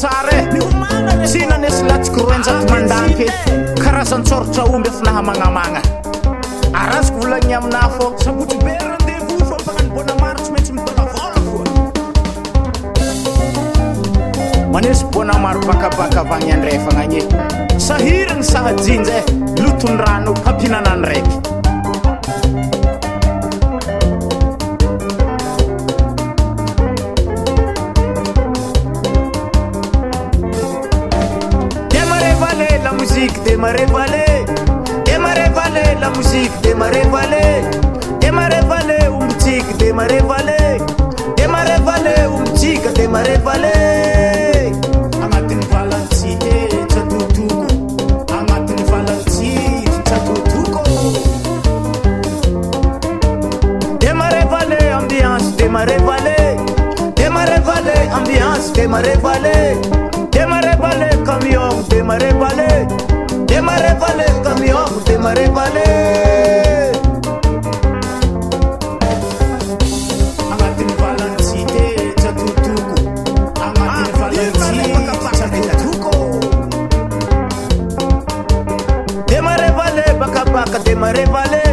tsara tsy nanesy latsiko roenjato mandanky karazan-tsoratra omby efa nahamanamagna arazoko volagny amina fô sabotry be rendez-vous fô mpagnano maro tsy maintsy mitona vola fô manesy maro bakabaka avagny andray fagnagny sahiragny sahajinjay lotony rano hampinanany raiky Démarrer valer la musique, démarrer valer ou musique, démarrer valer ou musique, démarrer valer. Amatini valanti chatutuko, amatini valanti chatutuko. Démarrer valer ambiance, démarrer valer ambiance, démarrer valer camion, démarrer valer camion, démarrer valer. Amatini valancité chatutuko, amatini valancité chatutuko. Démarrer valer baka baka, démarrer valer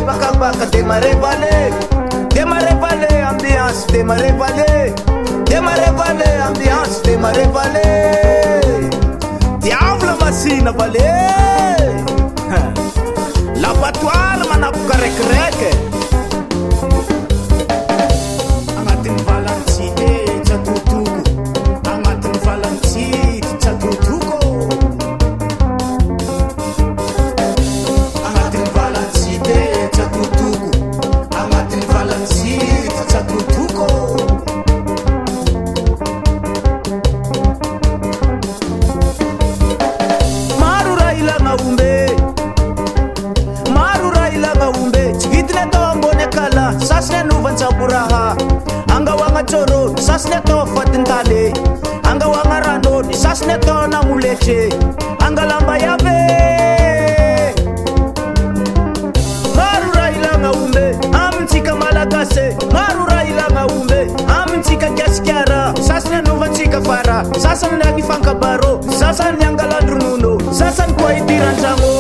baka baka, démarrer valer ambiance, démarrer valer ambiance, démarrer valer. Diavolo masina valer l'abattoir manapoka rekreke agnatiny valancité tsatotoko agnatiny valancity tsatotoko agnatiny valancité tsatotoko agnatiny valancity tsatotoko. Sasne nuvan saburaha anga wanga choro sasne to fatintale anga wanga rando sasne to na muleche anga lamba yabe marura ilanga umbe amtika malakase marura ilanga umbe amtika gaskiara sasne nuvan chika fara sasan nagi fanka baro sasan nyangala drununo sasan kwa idiranjango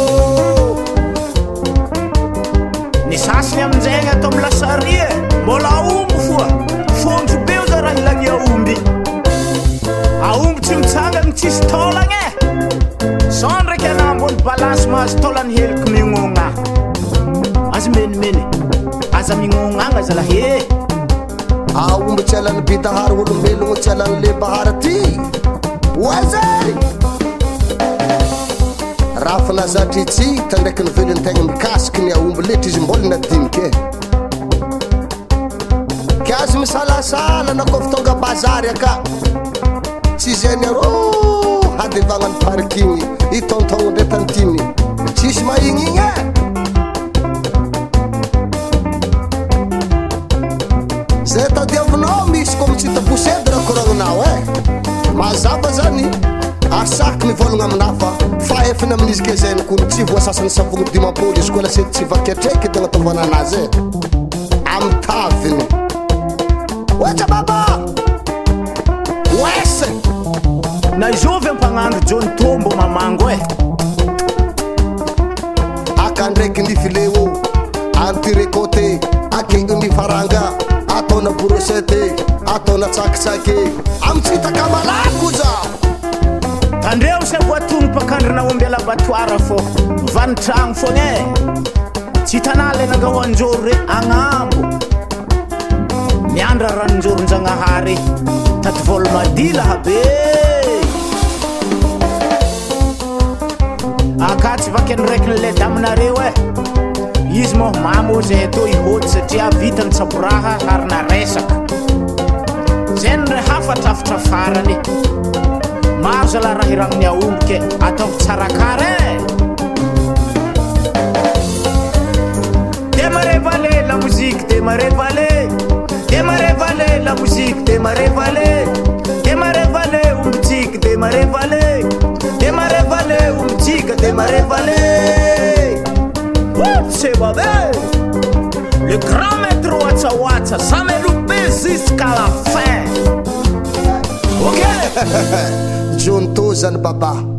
ni sasny amizay atao amy lasarie mbola aomby foa fondro be o za raha ilagny aomby aomby tsy mitsangany tsisy taolagny so ndraiky ana ambony balance mahazo taolany heliko mignogna aza menimeny aza mignogna aza lahe aomby tsy alany bitahary olombelogno tsy alany le bahary ty oazay raha fa nazatra itsy tandraiky nivelony tegna mikasiky ny aomby letra izy mbola nadiniky ke azy misalasala na kofa tonga bazary aka tsy zany arô hadevagna ny parking itontongo ndray tantiny tsisy maigny zay tadiavinao misy koa mitsita posedy raha koragninao mazava zany asaky mivolagna aminafa fahefany amin'izy ke zay nikony tsy voasasany savogny dimampolo izy koa lasety tsy vakiatreky tegna taovana anazy amy taviny oetra baba oese na izovy ampagnandro John Tombo mamango aka ndraiky nifileo antirekote akegny mifaranga ataona borosete ataona tsakitsaky amitsitaka malako za andreo se voatogno mpakandrina omby alabattoara fô vanitragno fogna tsy hitanà le nangao anjoro re agnambo miandra ranon-joron-jagnahary taty volo madila habe aka tsy vaky andraiky nle daminareo izy mo mamo zay atao ihôty satria vitany tsaboraha harina resaka zay nre hafatrafatra farany maro zala raha iragnony aomby ke ataovy tsara kare démarrer valer la musique démarrer valer la musique démarrer valer ou musique démarrer valer ou musique démarrer valer c'est pas belle le grand maître Watsa Watsa ça me loupe jusqu'à la fin. ke John to zany baba